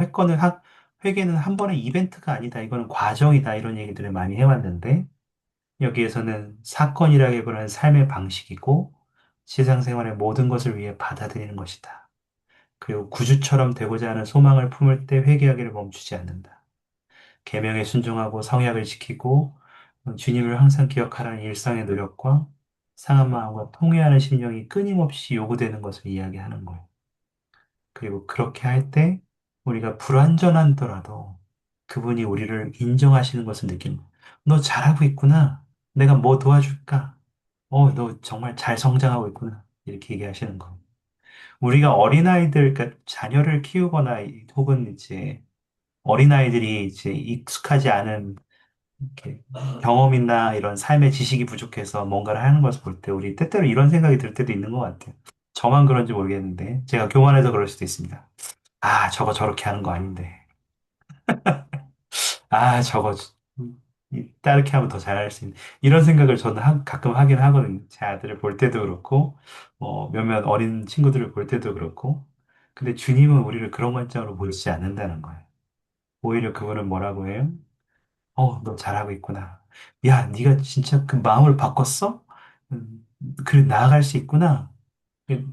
회개는 한 번의 이벤트가 아니다. 이거는 과정이다. 이런 얘기들을 많이 해왔는데 여기에서는 사건이라기보다는 삶의 방식이고 세상생활의 모든 것을 위해 받아들이는 것이다. 그리고 구주처럼 되고자 하는 소망을 품을 때 회개하기를 멈추지 않는다. 계명에 순종하고 성약을 지키고 주님을 항상 기억하라는 일상의 노력과 상한 마음과 통회하는 심령이 끊임없이 요구되는 것을 이야기하는 거예요. 그리고 그렇게 할 때 우리가 불완전하더라도 그분이 우리를 인정하시는 것을 느끼는 거예요. 너 잘하고 있구나. 내가 뭐 도와줄까? 너 정말 잘 성장하고 있구나. 이렇게 얘기하시는 거예요. 우리가 어린아이들, 그러니까 자녀를 키우거나 혹은 이제 어린아이들이 이제 익숙하지 않은 이렇게 경험이나 이런 삶의 지식이 부족해서 뭔가를 하는 것을 볼 때 우리 때때로 이런 생각이 들 때도 있는 것 같아요. 저만 그런지 모르겠는데 제가 교만해서 그럴 수도 있습니다. 아, 저거 저렇게 하는 거 아닌데. 아, 저거 따르게 하면 더 잘할 수 있는 이런 생각을 저는 가끔 하긴 하거든요. 제 아들을 볼 때도 그렇고 몇몇 어린 친구들을 볼 때도 그렇고 근데 주님은 우리를 그런 관점으로 보시지 않는다는 거예요. 오히려 그분은 뭐라고 해요? 너 잘하고 있구나. 야, 네가 진짜 그 마음을 바꿨어? 그래, 나아갈 수 있구나.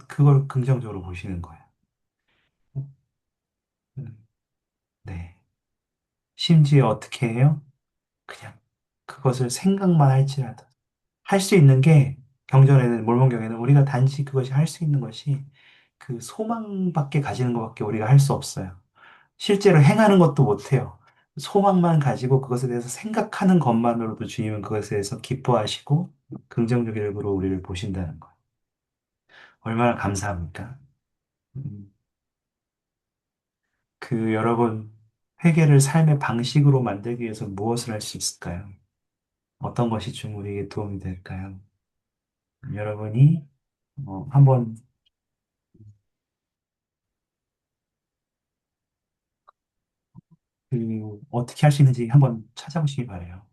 그걸 긍정적으로 보시는 거예요. 음, 네. 심지어 어떻게 해요? 그냥 그것을 생각만 할지라도 할 수 있는 게 경전에는 몰몬경에는 우리가 단지 그것이 할 수 있는 것이 그 소망밖에 가지는 것밖에 우리가 할 수 없어요. 실제로 행하는 것도 못해요. 소망만 가지고 그것에 대해서 생각하는 것만으로도 주님은 그것에 대해서 기뻐하시고 긍정적으로 우리를 보신다는 거예요. 얼마나 감사합니까? 음, 여러분 회개를 삶의 방식으로 만들기 위해서 무엇을 할 수 있을까요? 어떤 것이 좀 우리에게 도움이 될까요? 여러분이 한번 어떻게 할 수 있는지 한번 찾아보시기 바래요.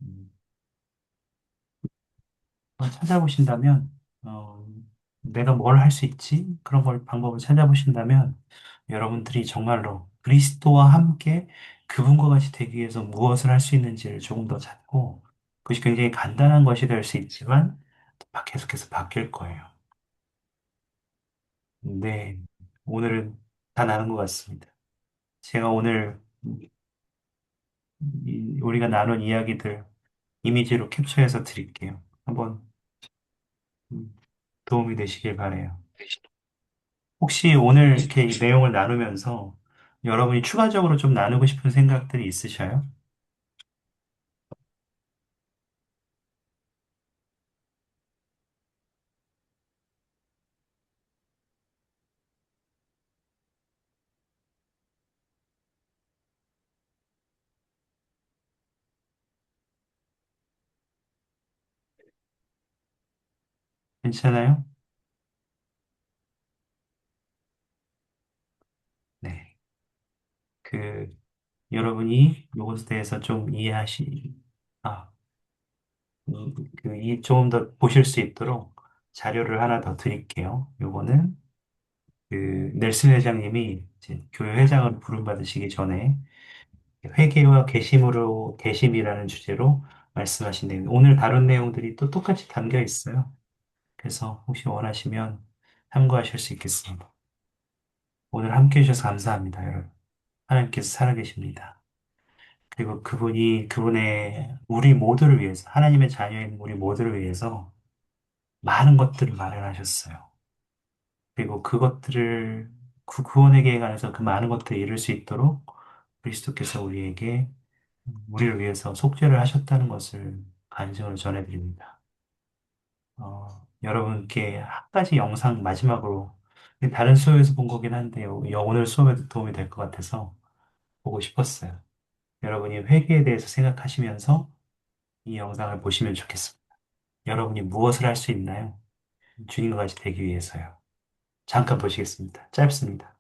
음, 찾아보신다면, 내가 뭘 할 수 있지? 그런 걸 방법을 찾아보신다면, 여러분들이 정말로 그리스도와 함께 그분과 같이 되기 위해서 무엇을 할 수 있는지를 조금 더 찾고, 그것이 굉장히 간단한 것이 될 수 있지만, 계속해서 바뀔 거예요. 네, 오늘은 다 나눈 것 같습니다. 제가 오늘 우리가 나눈 이야기들 이미지로 캡처해서 드릴게요. 한번 음, 도움이 되시길 바래요. 혹시 오늘 이렇게 이 내용을 나누면서 여러분이 추가적으로 좀 나누고 싶은 생각들이 있으셔요? 괜찮아요? 네. 그, 여러분이 이것에 대해서 좀 아, 조금 더 보실 수 있도록 자료를 하나 더 드릴게요. 요거는 넬슨 회장님이 이제 교회 회장을 부름받으시기 전에 회개와 개심이라는 주제로 말씀하신 내용, 오늘 다룬 내용들이 또 똑같이 담겨 있어요. 그래서 혹시 원하시면 참고하실 수 있겠습니다. 오늘 함께 해주셔서 감사합니다, 여러분. 하나님께서 살아계십니다. 그리고 그분이 우리 모두를 위해서, 하나님의 자녀인 우리 모두를 위해서 많은 것들을 마련하셨어요. 그리고 그 구원에 관해서 그 많은 것들을 이룰 수 있도록 그리스도께서 우리를 위해서 속죄를 하셨다는 것을 간증을 전해드립니다. 여러분께 한 가지 영상 마지막으로 다른 수업에서 본 거긴 한데요. 오늘 수업에도 도움이 될 것 같아서 보고 싶었어요. 여러분이 회개에 대해서 생각하시면서 이 영상을 보시면 좋겠습니다. 여러분이 무엇을 할 수 있나요? 주님과 같이 되기 위해서요. 잠깐 보시겠습니다. 짧습니다.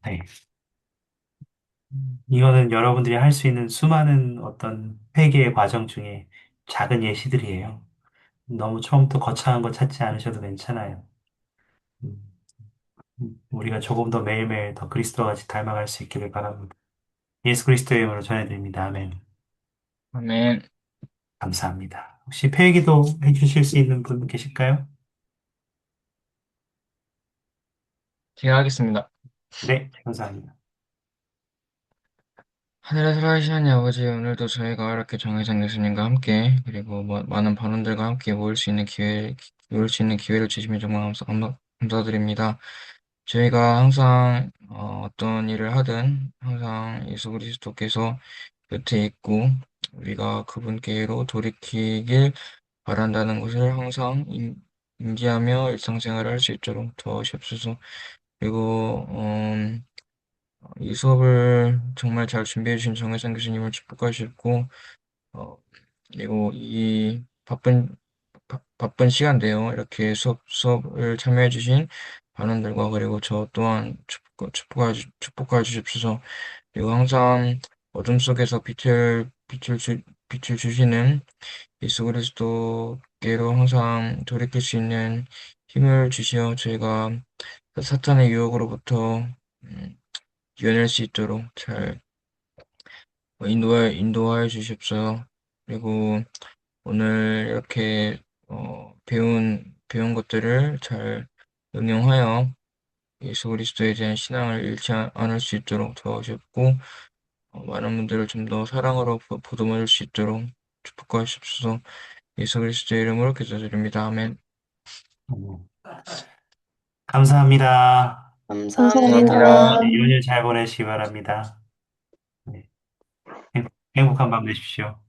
네. 이거는 여러분들이 할 수 있는 수많은 어떤 회개의 과정 중에 작은 예시들이에요. 너무 처음부터 거창한 거 찾지 않으셔도 괜찮아요. 음, 우리가 조금 더 매일매일 더 그리스도와 같이 닮아갈 수 있기를 바랍니다. 예수 그리스도의 이름으로 전해드립니다. 아멘. 아멘. 감사합니다. 혹시 폐기도 해주실 수 있는 분 계실까요? 제가 하겠습니다. 네, 감사합니다. 하늘에 살아계신 아버지, 오늘도 저희가 이렇게 정혜정 교수님과 함께, 그리고 많은 반원들과 함께 모일 수 있는 기회를 주시면 정말 감사드립니다. 저희가 항상, 어떤 일을 하든, 항상 예수 그리스도께서 곁에 있고, 우리가 그분께로 돌이키길 바란다는 것을 항상 인지하며 일상생활을 할 수 있도록 도와주시옵소서. 그리고, 이 수업을 정말 잘 준비해 주신 정혜선 교수님을 축복하시고, 어, 그리고 이 바쁜 시간대요. 이렇게 수업을 참여해 주신 반원들과 그리고 저 또한 축복해 주십소서. 그리고 항상 어둠 속에서 빛을 주시는 예수 그리스도께로 항상 돌이킬 수 있는 힘을 주시어 저희가 사탄의 유혹으로부터 음, 이겨낼 수 있도록 잘 인도하여 주십시오. 그리고 오늘 이렇게 배운 것들을 잘 응용하여 예수 그리스도에 대한 신앙을 잃지 않을 수 있도록 도와주셨고 많은 분들을 좀 더 사랑으로 보듬어 줄 수 있도록 축복하십시오. 예수 그리스도의 이름으로 기도드립니다. 아멘. 음, 감사합니다. 감사합니다. 감사합니다. 네, 연휴 잘 보내시기 바랍니다. 네, 행복한 밤 되십시오.